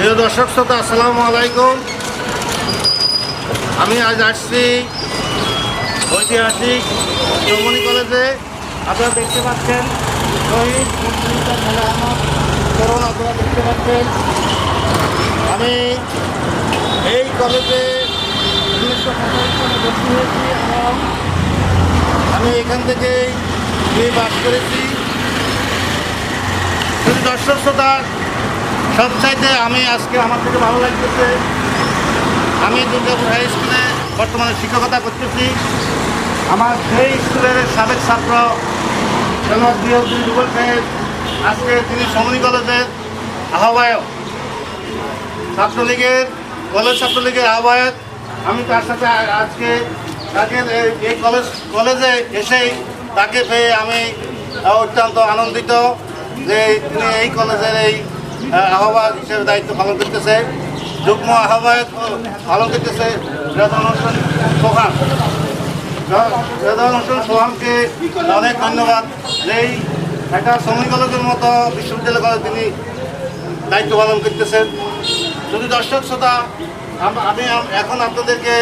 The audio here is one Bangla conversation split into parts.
প্রিয় দর্শক শ্রোতা, আসসালামু আলাইকুম। আমি আজ আসছি ঐতিহাসিক চৌমনি কলেজে। আপনারা দেখতে পাচ্ছেন শহীদ মুক্তিযোদ্ধা খালেদ আহমদ তরুণ, আপনারা দেখতে পাচ্ছেন। আমি এই কলেজে 1945 সালে ভর্তি হয়েছি এবং আমি এখান থেকেই পাস করেছি। যদি দর্শক শ্রোতা, সবচাইতে আমি আজকে আমার থেকে ভালো লাগতেছে, আমি দুর্গাপুর হাই স্কুলে বর্তমানে শিক্ষকতা করতেছি। আমার সেই স্কুলের সাবেক ছাত্র জনাব জিয়াউদ্দিন রুবেল সাহেব, আজকে তিনি চৌমনি কলেজের আহ্বায়ক, ছাত্রলীগের ছাত্রলীগের আহ্বায়ক। আমি তার সাথে আজকে তাকে এই কলেজে এসেই তাকে পেয়ে আমি অত্যন্ত আনন্দিত যে তিনি এই কলেজের এই আহ্বায়ক হিসেবে দায়িত্ব পালন করতেছে। যুগ্ম আহ্বায়ক পালন করতেছে রেজাউল হোসেন সোহান। রেজাউল হোসেন সোহানকে অনেক ধন্যবাদ যে একটা চৌমনি কলেজের মতো বিশ্ববিদ্যালয় কলেজ তিনি দায়িত্ব পালন করতেছেন। যদি দর্শক শ্রোতা, আমি এখন আপনাদেরকে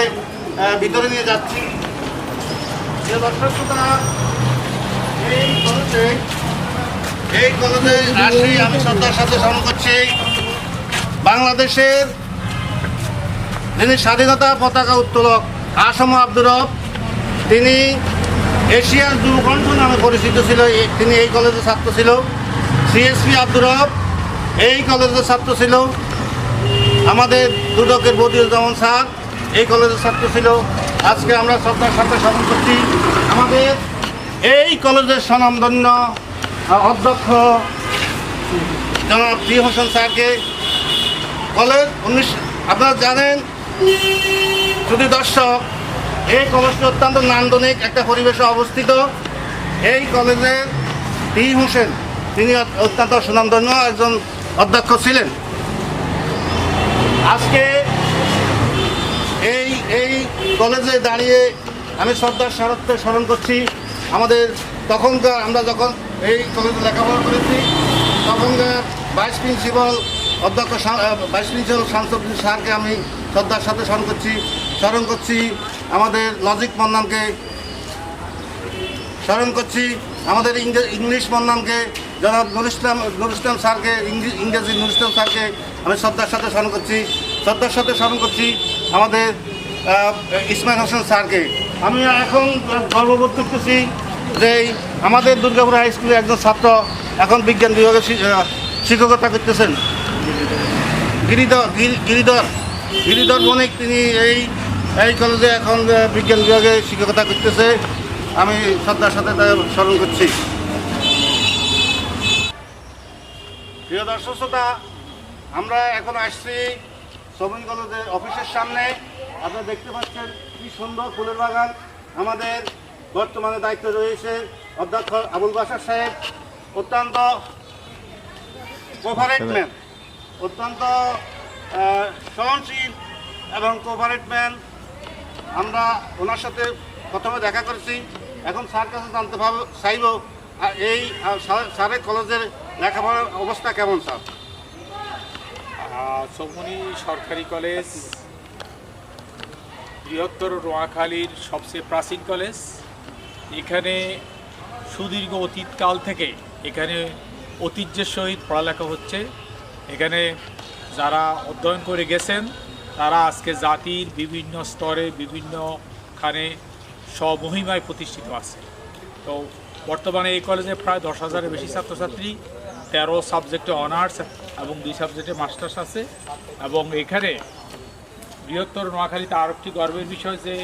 ভিতরে নিয়ে যাচ্ছি। দর্শক শ্রোতা, এই কলেজে আসি আমি শ্রদ্ধার সাথে স্মরণ করছি বাংলাদেশের যিনি স্বাধীনতা পতাকা উত্তোলক আসম আব্দুর রব। তিনি এশিয়ার যুবকণ্ঠ নামে পরিচিত ছিল। তিনি এই কলেজের ছাত্র ছিল। সিএসপি আব্দুর রব এই কলেজের ছাত্র ছিল। আমাদের দুদকের বদিউজ্জামান স্যার এই কলেজের ছাত্র ছিল। আজকে আমরা শ্রদ্ধার সাথে স্মরণ করছি আমাদের এই কলেজের স্বনামধন্য অধ্যক্ষ জনাব টি হোসেন স্যারকে। কলেজ আপনারা জানেন, যদি দর্শক, এই কলেজটি অত্যন্ত নান্দনিক একটা পরিবেশে অবস্থিত। এই কলেজের টি হোসেন তিনি অত্যন্ত সুনামধন্য একজন অধ্যক্ষ ছিলেন। আজকে এই কলেজে দাঁড়িয়ে আমি শ্রদ্ধার সাথে স্মরণ করছি আমাদের তখনকার, আমরা যখন এই কলেজে লেখাপড়া করেছি তখনকার ভাইস প্রিন্সিপাল অধ্যক্ষ শামসুদ্দিন স্যারকে আমি শ্রদ্ধার সাথে স্মরণ করছি আমাদের লজিক মন্নানকে স্মরণ করছি, আমাদের ইংলিশ মন্নানকে জনাব নুর ইসলাম স্যারকে, ইংরেজি নুর ইসলাম স্যারকে আমি শ্রদ্ধার সাথে স্মরণ করছি আমাদের ইসমাইল হোসেন স্যারকে। আমি এখন গর্ববোধ করতেছি যে আমাদের দুর্গাপুর হাই স্কুলের একজন ছাত্র এখন বিজ্ঞান বিভাগে শিক্ষকতা করতেছেন, গিরিধর বণিক। তিনি এই কলেজে এখন বিজ্ঞান বিভাগে শিক্ষকতা করতেছে। আমি শ্রদ্ধার সাথে তাকে স্মরণ করছি। প্রিয় দর্শক শ্রোতা, আমরা এখন আসছি চৌমনি কলেজের অফিসের সামনে। আপনারা দেখতে পাচ্ছেন কি সুন্দর ফুলের বাগান। আমাদের বর্তমানে দায়িত্ব রয়েছে অধ্যক্ষ আবুল বাশার সাহেব, অত্যন্ত কোঅপারেট ম্যান, অত্যন্ত সহনশীল এবং কোঅপারেট ম্যান। আমরা ওনার সাথে প্রথমে দেখা করেছি, এখন স্যার কাছে জানতে চাইব এই স্যারের কলেজের লেখাপড়ার অবস্থা কেমন। স্যার, চৌমনি সরকারি কলেজ বৃহত্তর নোয়াখালীর সবচেয়ে প্রাচীন কলেজ। এখানে সুদীর্ঘ অতীতকাল থেকে এখানে ঐতিহ্যের সহিত পড়ালেখা হচ্ছে। এখানে যারা অধ্যয়ন করে গেছেন তারা আজকে জাতির বিভিন্ন স্তরে বিভিন্নখানে স্বমহিমায় প্রতিষ্ঠিত আছে। তো বর্তমানে এই কলেজে প্রায় 10,000-এর বেশি ছাত্রছাত্রী, 13 সাবজেক্টে অনার্স এবং 2 সাবজেক্টে মাস্টার্স আছে। এবং এখানে বৃহত্তর নোয়াখালীতে আরও একটি গর্বের বিষয় যে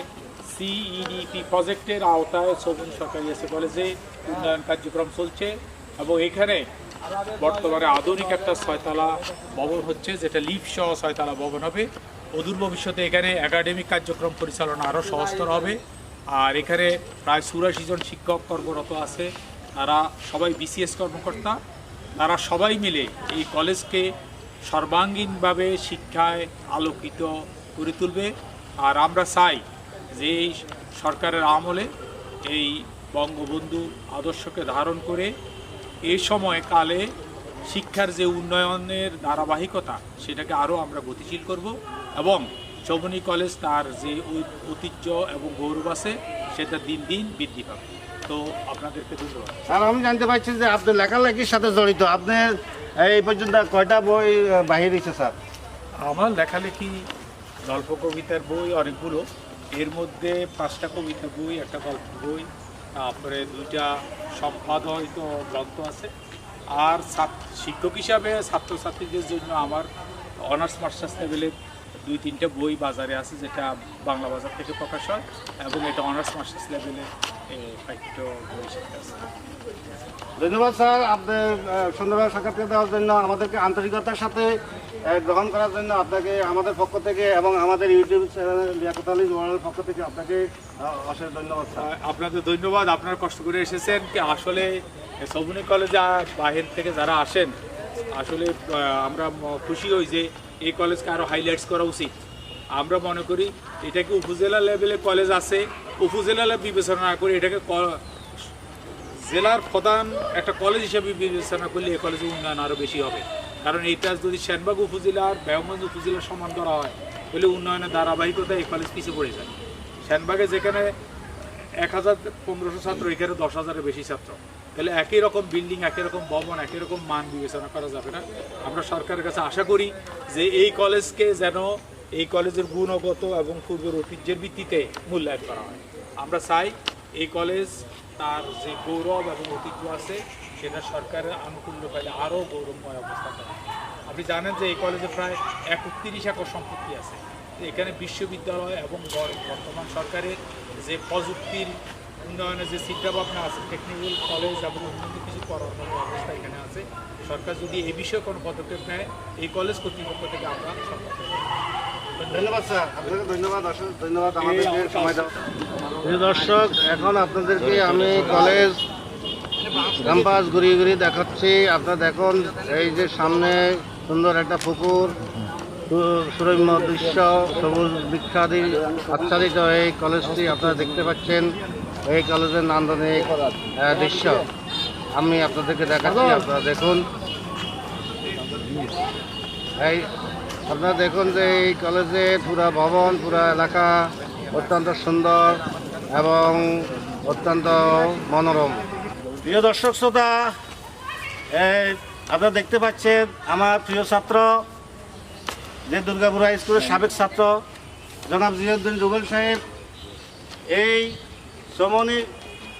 সিইডিপি প্রজেক্টের আওতায় চৌমনি সরকারি কলেজে উন্নয়ন কার্যক্রম চলছে এবং এখানে বর্তমানে আধুনিক একটা 6তলা ভবন হচ্ছে, যেটা লিফট সহ 6তলা ভবন হবে। অদূর ভবিষ্যতে এখানে একাডেমিক কার্যক্রম পরিচালনা আরও সহজতর হবে। আর এখানে প্রায় 84 জন শিক্ষক কর্মরত আছে, তারা সবাই বিসিএস কর্মকর্তা। তারা সবাই মিলে এই কলেজকে সর্বাঙ্গীনভাবে শিক্ষায় আলোকিত করে তুলবে। আর আমরা চাই যে এই সরকারের আমলে এই বঙ্গবন্ধু আদর্শকে ধারণ করে এই সময় কালে শিক্ষার যে উন্নয়নের ধারাবাহিকতা সেটাকে আরও আমরা গতিশীল করব এবং চৌমনি কলেজ তার যে ঐতিহ্য এবং গৌরব আছে সেটা দিন দিন বৃদ্ধি পাবে। তো আপনাদেরকে ধন্যবাদ। আর আমি জানতে পারছি যে আপনি লেখালেখির সাথে জড়িত, আপনার এই পর্যন্ত কয়টা বই বাহির হয়েছে স্যার? আমার লেখালেখি গল্প কবিতার বই অনেকগুলো, এর মধ্যে 5টা কবিতা বই, একটা গল্প বই, তারপরে 2টা সম্পাদিত গ্রন্থ আছে। আর শিক্ষক হিসাবে ছাত্রছাত্রীদের জন্য আমার অনার্স মাস্টার্স লেভেলের 2-3টা বই বাজারে আছে, যেটা বাংলা বাজার থেকে প্রকাশ হয় এবং এটা অনার্স মাস্টার্স লেভেলের পাঠ্য বই সেটা আছে। ধন্যবাদ স্যার, আপনার সুন্দরভাবে সাক্ষাৎকার দেওয়ার জন্য, আমাদেরকে আন্তরিকতার সাথে গ্রহণ করার জন্য আপনাকে আমাদের পক্ষ থেকে এবং আমাদের ইউটিউব চ্যানেল লিয়াকত আলী ওয়ার্ল্ডের পক্ষ থেকে আপনাকে অশেষ ধন্যবাদ স্যার। আপনাদের ধন্যবাদ, আপনারা কষ্ট করে এসেছেন। আসলে চৌমনি কলেজে বাহির থেকে যারা আসেন, আসলে আমরা খুশি হই যে এই কলেজকে আরও হাইলাইটস করা উচিত। আমরা মনে করি এটাকে উপজেলা লেভেলে কলেজ আছে, উপজেলা বিবেচনা না করে এটাকে জেলার প্রধান একটা কলেজ হিসেবে বিবেচনা করলে এই কলেজের উন্নয়ন আরও বেশি হবে। কারণ এইটা যদি সেনবাগ উপজেলার বেগমগঞ্জ উপজেলার সমান ধরা হয় তাহলে উন্নয়নের ধারাবাহিকতা এই কলেজ পিছিয়ে পড়ে যায়। সেনবাগে যেখানে 1,500 ছাত্র, এখানে 10,000-এর বেশি ছাত্র, তাহলে একই রকম বিল্ডিং, একই রকম ভবন, একই রকম মান বিবেচনা করা যাবে না। আমরা সরকারের কাছে আশা করি যে এই কলেজকে যেন এই কলেজের গুণগত এবং পূর্বের ঐতিহ্যের ভিত্তিতে মূল্যায়ন করা হয়। আমরা চাই এই কলেজ তার যে গৌরব এবং ঐতিহ্য আছে সেটা সরকারের আনুকূল্য পাইলে আরও গৌরবময় অবস্থা করে। আপনি জানেন যে এই কলেজে প্রায় 31 একর সম্পত্তি আছে। এখানে বিশ্ববিদ্যালয় এবং বর্তমান সরকারের যে প্রযুক্তির উন্নয়নের যে চিন্তাভাবনা আছে, টেকনিক্যাল কলেজ এবং অন্যান্য কিছু করার মতো অবস্থা এখানে আছে। সরকার যদি এই বিষয়ে কোনো পদক্ষেপ নেয়, এই কলেজ কর্তৃপক্ষ থেকে আমরা ধন্যবাদ স্যার, আপনাকে ধন্যবাদ, অশেষ ধন্যবাদ আমাদেরকে সময় দেওয়া। প্রিয় দর্শক, এখন আপনাদেরকে আমি কলেজ ক্যাম্পাস ঘুরিয়ে ঘুরিয়ে দেখাচ্ছি। আপনারা দেখুন, এই যে সামনে সুন্দর একটা পুকুর, সুরম্য দৃশ্য, সবুজ বৃক্ষাদি আচ্ছাদিত এই কলেজটি আপনারা দেখতে পাচ্ছেন। এই কলেজের নান্দনিক দৃশ্য আমি আপনাদেরকে দেখাচ্ছি। আপনারা দেখুন, এই আপনারা দেখুন যে এই কলেজের পুরা ভবন, পুরা এলাকা অত্যন্ত সুন্দর এবং অত্যন্ত মনোরম। প্রিয় দর্শক শ্রোতা, আপনারা দেখতে পাচ্ছেন আমার প্রিয় ছাত্র, যে দুর্গাপুর হাই স্কুলের সাবেক ছাত্র জনাব জিয়াউদ্দিন রুবেল সাহেব এই চৌমনি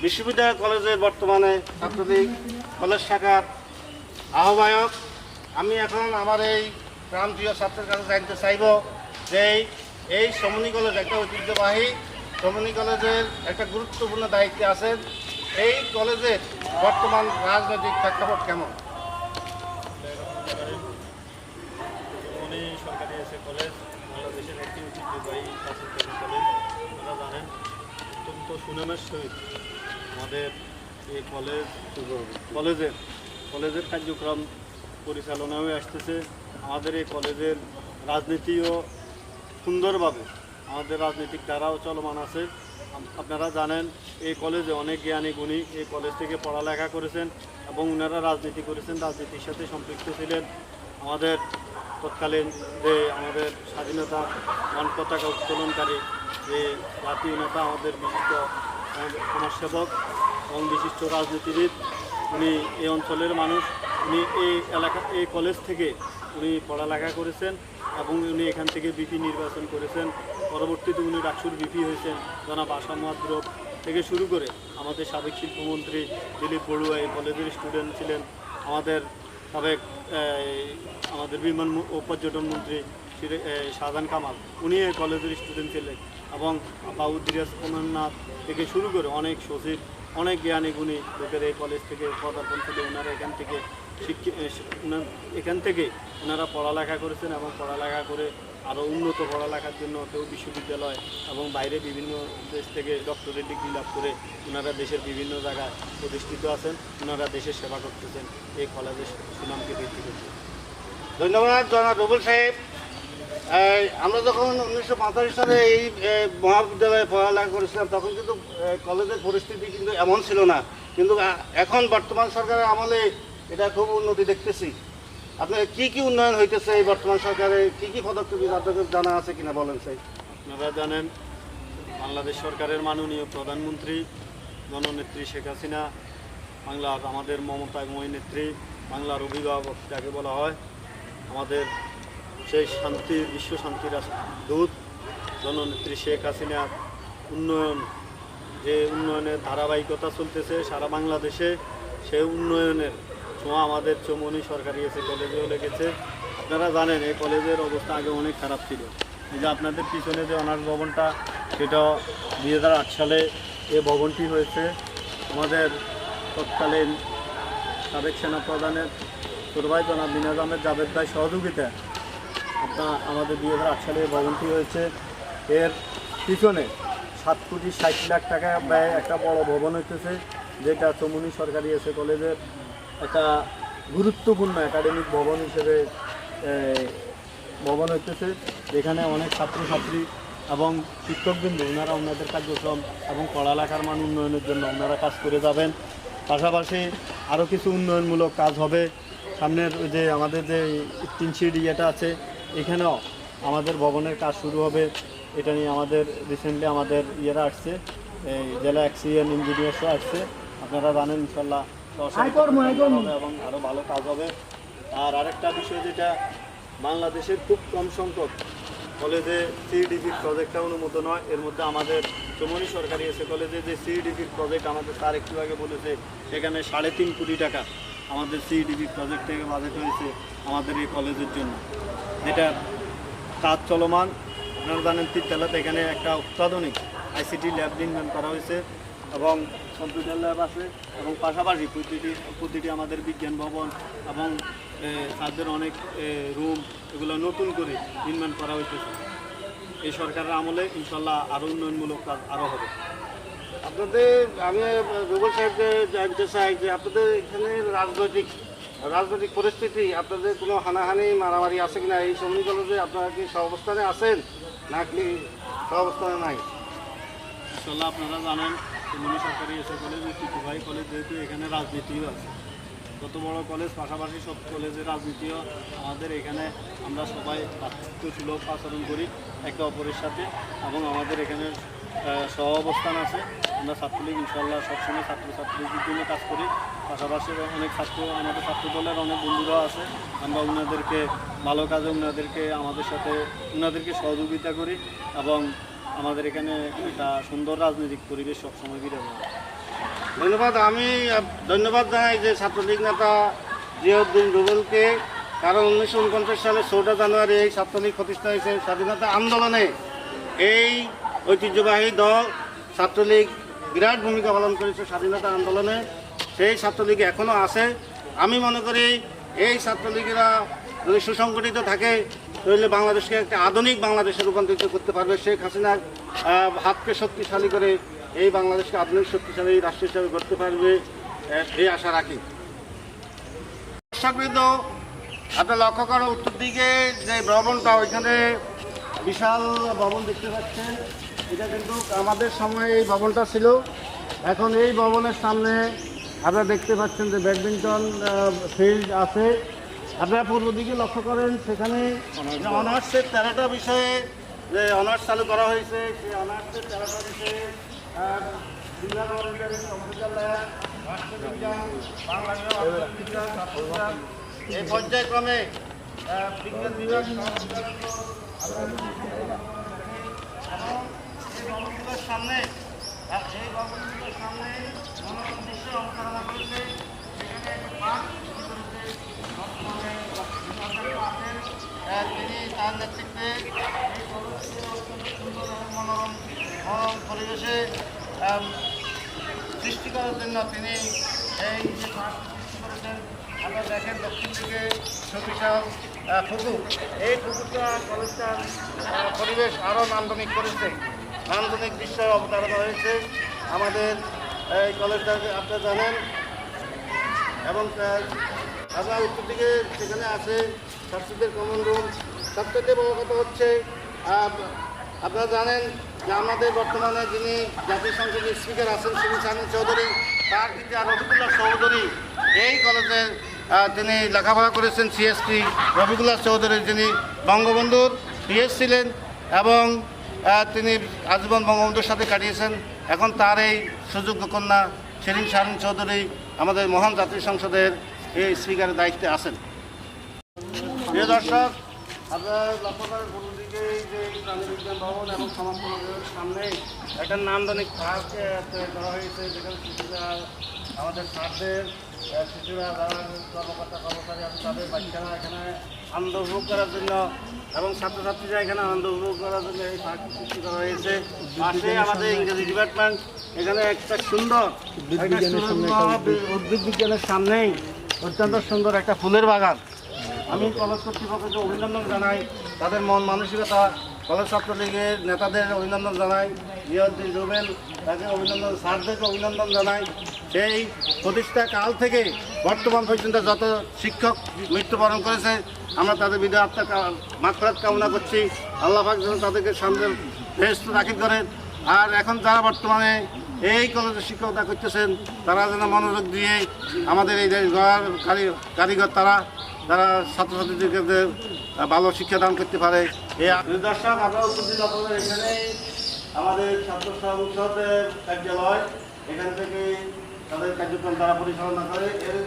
বিশ্ববিদ্যালয় কলেজের বর্তমানে ছাত্রলীগ কলেজ শাখার আহ্বায়ক। আমি এখন আমার এই প্রান্তীয় ছাত্রের কাছে জানতে চাইব যে এই চৌমনি কলেজ একটা ঐতিহ্যবাহী, চৌমনি কলেজের একটা গুরুত্বপূর্ণ দায়িত্বে আছেন। এই কলেজের বর্তমান রাজনৈতিক প্রেক্ষাপট কেমন? চৌমনি সরকারি এসে কলেজ বাংলাদেশের একটি ঐতিহ্যবাহী প্রাচীনকালীন কলেজ। আপনারা জানেন অত্যন্ত সুনামের সহিত আমাদের এই কলেজের কার্যক্রম পরিচালনা হয়ে আসতেছে। আমাদের এই কলেজের রাজনীতিও সুন্দরভাবে আমাদের রাজনৈতিক ধারাও চলমান আছে। আপনারা জানেন এই কলেজে অনেক জ্ঞানী গুণী এই কলেজ থেকে পড়ালেখা করেছেন এবং ওনারা রাজনীতি করেছেন, রাজনীতির সাথে সম্পৃক্ত ছিলেন। আমাদের তৎকালীন যে আমাদের স্বাধীনতা মান পতাকা উত্তোলনকারী যে জাতীয় নেতা, আমাদের বিশিষ্ট সমাজসেবক এবং বিশিষ্ট রাজনীতিবিদ, উনি এই অঞ্চলের মানুষ। উনি এই কলেজ থেকে উনি পড়ালেখা করেছেন এবং উনি এখান থেকে বিপি নির্বাচন করেছেন। পরবর্তীতে উনি ডাকসুর বিপি হয়েছেন। জনাব আসাম মাদ্রব থেকে শুরু করে আমাদের সাবেক শিল্পমন্ত্রী দিলীপ বড়ুয়া এই কলেজের স্টুডেন্ট ছিলেন। আমাদের সাবেক আমাদের বিমান ও পর্যটন মন্ত্রী শাহজাহান কামাল, উনি এই কলেজের স্টুডেন্ট ছিলেন। এবং বাউদ্দিরাজ অমরনাথ থেকে শুরু করে অনেক সচিব, অনেক জ্ঞানী গুণী লোকের এই কলেজ থেকে পদার্পণ ছিল। ওনারা এখান থেকে ওনারা পড়ালেখা করেছেন এবং পড়ালেখা করে আরও উন্নত পড়ালেখার জন্য কেউ বিশ্ববিদ্যালয় এবং বাইরে বিভিন্ন দেশ থেকে ডক্টরেট ডিগ্রি লাভ করে ওনারা দেশের বিভিন্ন জায়গায় প্রতিষ্ঠিত আছেন। ওনারা দেশের সেবা করতেছেন, এই কলেজের সুনামকে বৃদ্ধি করতে। ধন্যবাদ জনাব রুবেল সাহেব। আমরা যখন 1945 সালে এই মহাবিদ্যালয়ে পড়ালেখা করেছিলাম তখন কিন্তু কলেজের পরিস্থিতি কিন্তু এমন ছিল না, কিন্তু এখন বর্তমান সরকারের আমলে এটা খুব উন্নতি দেখতেছি। আপনার কি কি উন্নয়ন হইতেছে এই বর্তমান সরকারে, কি কি পদক্ষেপ আপনাদের জানা আছে কিনা বলেন স্যার। আপনারা জানেন বাংলাদেশ সরকারের মাননীয় প্রধানমন্ত্রী জননেত্রী শেখ হাসিনা, বাংলার আমাদের মমতাময়ী নেত্রী, বাংলার অভিভাবক যাকে বলা হয়, আমাদের সেই শান্তি বিশ্ব শান্তির দূত জননেত্রী শেখ হাসিনার উন্নয়ন, যে উন্নয়নের ধারাবাহিকতা চলতেছে সারা বাংলাদেশে, সেই উন্নয়নের ছোঁয়া আমাদের চৌমনি সরকারি এসে কলেজেও লেগেছে। আপনারা জানেন এই কলেজের অবস্থা আগে অনেক খারাপ ছিল। এই যে আপনাদের পিছনে যে অনার্স ভবনটা, সেটা 2008 সালে এ ভবনটি হয়েছে আমাদের তৎকালীন সাবেক সেনাপ্রধানের ছোট ভাই জনাব মিনাজ আহমেদ জাভেদ ভাই সহযোগিতা আমাদের 2008 সালে এই ভবনটি হয়েছে। এর পিছনে 7,60,00,000 টাকা ব্যয় একটা বড় ভবন হইতেছে, যেটা চৌমনি সরকারি এসে কলেজের একটা গুরুত্বপূর্ণ একাডেমিক ভবন হিসেবে ভবন হইতেছে, যেখানে অনেক ছাত্রছাত্রী এবং শিক্ষকবৃন্দ ওনারা ওনাদের কার্যক্রম এবং পড়ালেখার মান উন্নয়নের জন্য ওনারা কাজ করে যাবেন। পাশাপাশি আরও কিছু উন্নয়নমূলক কাজ হবে। সামনের ওই যে আমাদের যে তিনশিট ইয়েটা আছে, এখানেও আমাদের ভবনের কাজ শুরু হবে। এটা নিয়ে আমাদের রিসেন্টলি আমাদের ইয়েরা আসছে, এই জেলা অ্যাক্সিডেন্ট ইঞ্জিনিয়ার্সও আসছে। আপনারা জানেন ইনশাল্লাহ এবং আরও ভালো কাজ হবে। আর আরেকটা বিষয়, যেটা বাংলাদেশের খুব কম সংখ্যক কলেজে সিইডিপি প্রজেক্টটা অনুমোদন হয়, এর মধ্যে আমাদের চৌমনি সরকারি এসে কলেজে যে সিইডিপি প্রজেক্ট আমাদের স্যার একটু আগে বলেছে, সেখানে 3.5 কোটি টাকা আমাদের সিইডিপি প্রজেক্ট থেকে বাজেট হয়েছে আমাদের এই কলেজের জন্য, যেটা কাজ চলমান। আপনারা জানেন তিরতলাতে এখানে একটা অত্যাধুনিক আইসিটি ল্যাব নির্মাণ করা হয়েছে এবং কম্পিউটার ল্যাব আছে, এবং পাশাপাশি প্রতিটি আমাদের বিজ্ঞান ভবন এবং তাদের অনেক রুম এগুলো নতুন করে নির্মাণ করা হইতেছে। এই সরকারের আমলে ইনশাল্লাহ আরও উন্নয়নমূলক কাজ আরও হবে। আপনাদের আমি রুবেল সাহেবকে জানতে চাই যে আপনাদের এখানে রাজনৈতিক পরিস্থিতি, আপনাদের কোনো হানাহানি মারামারি আছে কিনা এই চৌমনি কলেজে? আপনারা কি সহাবস্থানে আছেন নাকি সহাবস্থানে নাই? ইনশাল্লাহ আপনারা জানেন চৌমনি সরকারি এসে কলেজ ঐতিহ্যবাহী কলেজ, যেহেতু এখানে রাজনীতিও আছে, কত বড় কলেজ, পাশাপাশি সব কলেজের রাজনীতিও আমাদের এখানে। আমরা সবাই সুলভ আচরণ করি একে অপরের সাথে, এবং আমাদের এখানে সহ অবস্থান আছে। আমরা ছাত্রলীগ ইনশাল্লাহ সবসময় ছাত্রছাত্রীদের জন্য কাজ করি। পাশাপাশি অনেক আমাদের ছাত্র দলের অনেক বন্ধুরাও আছে, আমরা ওনাদেরকে ভালো কাজে ওনাদেরকে সহযোগিতা করি, এবং আমাদের এখানে একটা সুন্দর রাজনৈতিক পরিবেশ সবসময় বিরাজমান। ধন্যবাদ। আমি ধন্যবাদ জানাই যে ছাত্রলীগ নেতা জিয়াউদ্দিন রুবেলকে, কারণ 1949 সালের 14 জানুয়ারি এই ছাত্রলীগ প্রতিষ্ঠা হয়েছে। স্বাধীনতা আন্দোলনে এই ঐতিহ্যবাহী দল ছাত্রলীগ বিরাট ভূমিকা পালন করেছে স্বাধীনতা আন্দোলনে। সেই ছাত্রলীগ এখনও আছে। আমি মনে করি এই ছাত্রলীগেরা যদি সুসংগঠিত থাকে, তাহলে বাংলাদেশকে একটা আধুনিক বাংলাদেশে রূপান্তরিত করতে পারবে। শেখ হাসিনার হাতকে শক্তিশালী করে এই বাংলাদেশকে আধুনিক শক্তিশালী রাষ্ট্র হিসাবে করতে পারবে, এই আশা রাখি। দর্শকবৃন্দ, আপনার লক্ষ্য করো উত্তর দিকে যে ভবনটা, ওইখানে বিশাল ভবন দেখতে পাচ্ছেন। এটা কিন্তু আমাদের সময় এই ভবনটা ছিল। এখন এই ভবনের সামনে আপনারা দেখতে পাচ্ছেন যে ব্যাডমিন্টন ফিল্ড আছে। আপনারা পূর্ব দিকে লক্ষ্য করেন, সেখানে অনার্সের 13টা বিষয়ে যে অনার্স চালু করা হয়েছে, সেই অনার্সের 13টা বিষয়ে বিজ্ঞান, কম্পিউটার ল্যাব, রাষ্ট্রবিজ্ঞান, বাংলা বিভাগ, বিজ্ঞান, ছাত্রবিজ্ঞান, এই পর্যায়ক্রমে বিজ্ঞান বিভাগ ভবনগুলোর সামনে মনোরম দৃশ্য অবতারণা করেছে। সেখানে একটা পার্ক তিনি তার নেতৃত্বে এই কলেজকে অত্যন্ত সুন্দর এবং মনোরম পরিবেশে সৃষ্টি করার জন্য তিনি এই যে পার্কটি সৃষ্টি করেছেন। আপনারা দেখেন দক্ষিণ দিকে সুবিশাল পুকুর, এই পুকুরটা কলেজটার পরিবেশ আরও নান্দনিক করেছে। নান্দনিক দৃশ্য অবতারণা হয়েছে আমাদের এই কলেজটাকে, আপনারা জানেন। এবং আপনার উত্তর দিকে সেখানে আছে ছাত্রীদের কমন রুম। সবথেকে বড় কথা হচ্ছে আপনারা জানেন যে আমাদের বর্তমানে যিনি জাতীয় সংসদের স্পিকার আছেন শ্রী সামিন চৌধুরী, তার পিতা রফিকুল্লাহ চৌধুরী এই কলেজের তিনি লেখাপড়া করেছেন সিএসপি রফিকুল্লাহ চৌধুরী, যিনি বঙ্গবন্ধুর পিএস ছিলেন এবং তিনি আজীবন বঙ্গবন্ধুর সাথে কাটিয়েছেন। এখন তার এই সুযোগ্য কন্যা শিরিন শারমিন চৌধুরী আমাদের মহান জাতীয় সংসদের এই স্পিকারের দায়িত্বে আছেন। প্রিয় দর্শক, আপনারা লক্ষ্য করেন পূর্ব দিকে যে প্রাণী বিজ্ঞান ভবন এবং সমাজের সামনে একটা নান্দনিক পার্ক তৈরি করা হয়েছে, যেখানে শিশুরা আমাদের ছাত্রদের শিশুরা যারা কর্মকর্তা কর্মচারী আছে তাদের বাচ্চারা এখানে আনন্দ উপভোগ করার জন্য এবং ছাত্রছাত্রীরা এখানে আনন্দ উপভোগ করার জন্য এই পার্ক সৃষ্টি করা হয়েছে। পাশে আমাদের ইংরেজি ডিপার্টমেন্ট, এখানে একটা সুন্দর উদ্ভিদ বিজ্ঞানের সামনেই অত্যন্ত সুন্দর একটা ফুলের বাগান। আমি কলেজ কর্তৃপক্ষকে অভিনন্দন জানাই, তাদের মন মানসিকতা, কলেজ ছাত্রলীগের নেতাদের অভিনন্দন জানাই, জিয়াউদ্দিন রুবেল তাকে অভিনন্দন, স্যারদেরকে অভিনন্দন জানাই। সেই প্রতিষ্ঠা কাল থেকে বর্তমান পর্যন্ত যত শিক্ষক মৃত্যুবরণ করেছে আমরা তাদের বিদায় আত্মা মাগফিরাত কামনা করছি। আল্লাহ পাক যেন তাদেরকে সামনে বেহেশত দাখিল করেন। আর এখন যারা বর্তমানে এই কলেজে শিক্ষকতা করতেছেন তারা যেন মনোযোগ দিয়ে আমাদের এই যে কারিগর তারা ছাত্রছাত্রীদেরকে ভালো শিক্ষাদান করতে পারে। এই দর্শক, আপনারা উপস্থিত আপনাদের এখানেই আমাদের ছাত্র সংসদের কার্যালয়, এখান থেকে তাদের কার্যক্রম তারা পরিচালনা করে। এর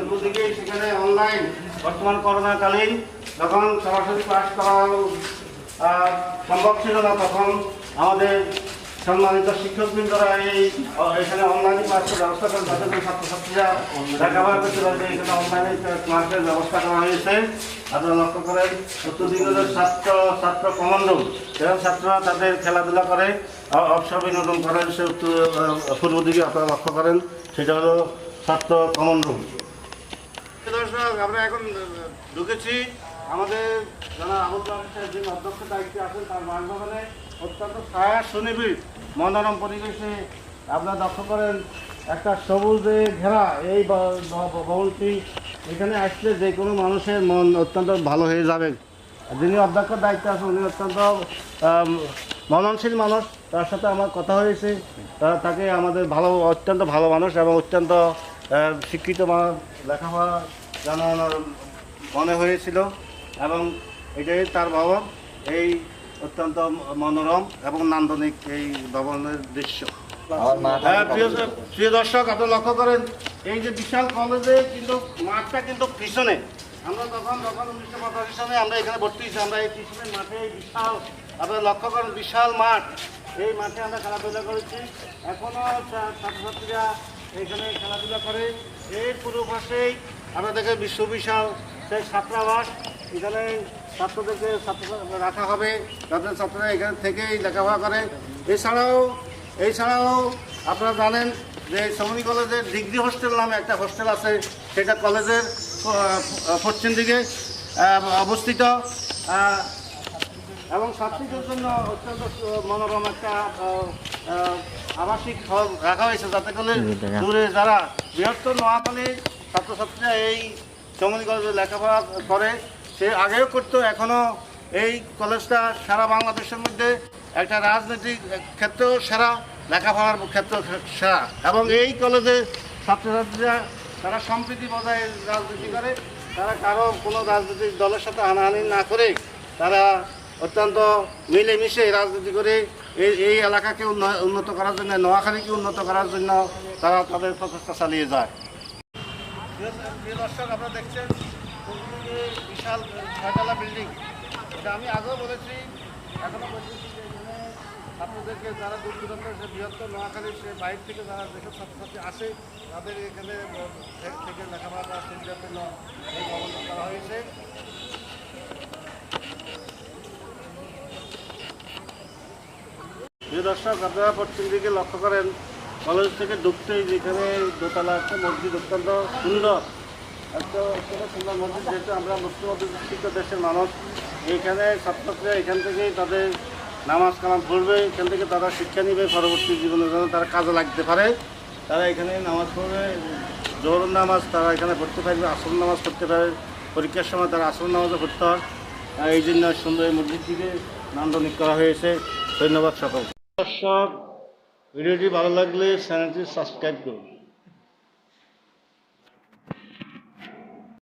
পূর্ব দিকে সেখানে অনলাইন বর্তমান করোনাকালীন যখন সরাসরি ক্লাস করা সম্ভব ছিল না, তখন আমাদের সম্মানিত শিক্ষকবৃন্দরা এখানে অনলাইনে ক্লাসের ব্যবস্থা করেন, তাদের ছাত্রছাত্রীরা লেখাপড়া করতে পারবে। এখানে অনলাইনে ক্লাসের ব্যবস্থা করা হয়েছে। আপনারা লক্ষ্য করেন উত্তরদিকের ছাত্র কমন রুম, এবং ছাত্ররা তাদের খেলাধুলা করে অবসর বিনোদন করেন। সে পূর্ব দিকে আপনারা লক্ষ্য করেন, সেটা হলো ছাত্র কমন রুম। দর্শক, আমরা এখন ঢুকেছি আমাদের যারা আবুল কালাম যিনি অধ্যক্ষ দায়িত্বে আছেন তার বাসভবনে। অত্যন্ত ছায়া সুনিবিড় মনোরম পরিবেশে আপনারা লক্ষ্য করেন একটা সবুজে ঘেরা এই ভবনটি। এখানে আসলে যে কোনো মানুষের মন অত্যন্ত ভালো হয়ে যাবে। যিনি অধ্যক্ষের দায়িত্বে আছেন উনি অত্যন্ত মননশীল মানুষ, তার সাথে আমার কথা হয়েছে। তাকে আমাদের অত্যন্ত ভালো মানুষ এবং অত্যন্ত শিক্ষিত মানুষ, লেখাপড়া জানানোর মনে হয়েছিল এবং এটাই তার ভবন। এই অত্যন্ত মনোরম এবং নান্দনিক এই ভবনের দৃশ্য। প্রিয় দর্শক, আপনারা লক্ষ্য করেন এই যে বিশাল কলেজে কিন্তু মাঠটা কিন্তু পিছনে। আমরা যখন 1985 সালে আমরা এখানে ভর্তি হয়েছি, আমরা এই পিছনের মাঠে বিশাল, আপনারা লক্ষ্য করেন বিশাল মাঠ, এই মাঠে আমরা খেলাধুলা করেছি। এখনও ছাত্রছাত্রীরা এখানে খেলাধুলা করে। এর পূর্ব পাশেই আমরা দেখে বিশ্ববিশাল সেই ছাত্রাবাস, এখানে ছাত্রদেরকে রাখা হবে যাতে ছাত্ররা এখান থেকেই লেখাপড়া করে। এছাড়াও আপনারা জানেন যে সমনী কলেজের ডিগ্রি হোস্টেল নামে একটা হোস্টেল আছে, সেটা কলেজের পশ্চিম দিকে অবস্থিত এবং ছাত্রীদের জন্য অত্যন্ত মনোরম একটা আবাসিক হল রাখা হয়েছে, যাতে করে দূরে যারা বৃহত্তর নোয়াখালীর ছাত্রছাত্রীরা এই সমনী কলেজে লেখাপড়া করে। সে আগেও করতো, এখনও এই কলেজটা সারা বাংলাদেশের মধ্যে একটা রাজনৈতিক ক্ষেত্রেও সেরা, লেখাপড়ার ক্ষেত্র সেরা। এবং এই কলেজে ছাত্রছাত্রীরা তারা সম্প্রীতি বজায় রাজনীতি করে, তারা কারো কোনো রাজনৈতিক দলের সাথে হানাহানি না করে তারা অত্যন্ত মিলেমিশে রাজনীতি করে এই এলাকাকে উন্নত করার জন্য, নোয়াখালীকে উন্নত করার জন্য তারা তাদের প্রচেষ্টা চালিয়ে যায়। দর্শক, আপনারা দেখছেন বিশাল 6তলা বিল্ডিং। এটা আমি আগেও বলেছি, এখনও বলতেছি যে এখানে ছাত্রদেরকে যারা দূর দূরান্তের সে বৃহত্তর নোয়াখালীর সে বাইরে থেকে যারা যেসব ছাত্রছাত্রী আসে তাদের এখানে থেকে লেখাপড়া করার সুবিধার জন্য এই ভবনটা করা হয়েছে। প্রিয় দর্শক, আপনারা পশ্চিম দিকে লক্ষ্য করেন কলেজ থেকে ঢুকতেই যেখানে দোতলা একটা মসজিদ, অত্যন্ত সুন্দর একটা সুন্দর মসজিদ। যেহেতু আমরা মুসলিম অধ্যুষিত দেশের মানুষ, এইখানে ছাত্রছাত্রীরা এখান থেকেই তাদের নামাজ কালাম পড়বে, এখান থেকে তারা শিক্ষা নেবে, পরবর্তী জীবনে যেন তারা কাজে লাগতে পারে। তারা এখানে নামাজ পড়বে, জোহরের নামাজ তারা এখানে পড়তে পারবে, আসর নামাজ পড়তে পারে, পরীক্ষার সময় তারা আসর নামাজও পড়তে হয়। এই জন্য সুন্দর এই মসজিদটিকে নান্দনিক করা হয়েছে। ধন্যবাদ সকল দর্শক। ভিডিওটি ভালো লাগলে চ্যানেলটি সাবস্ক্রাইব করুন।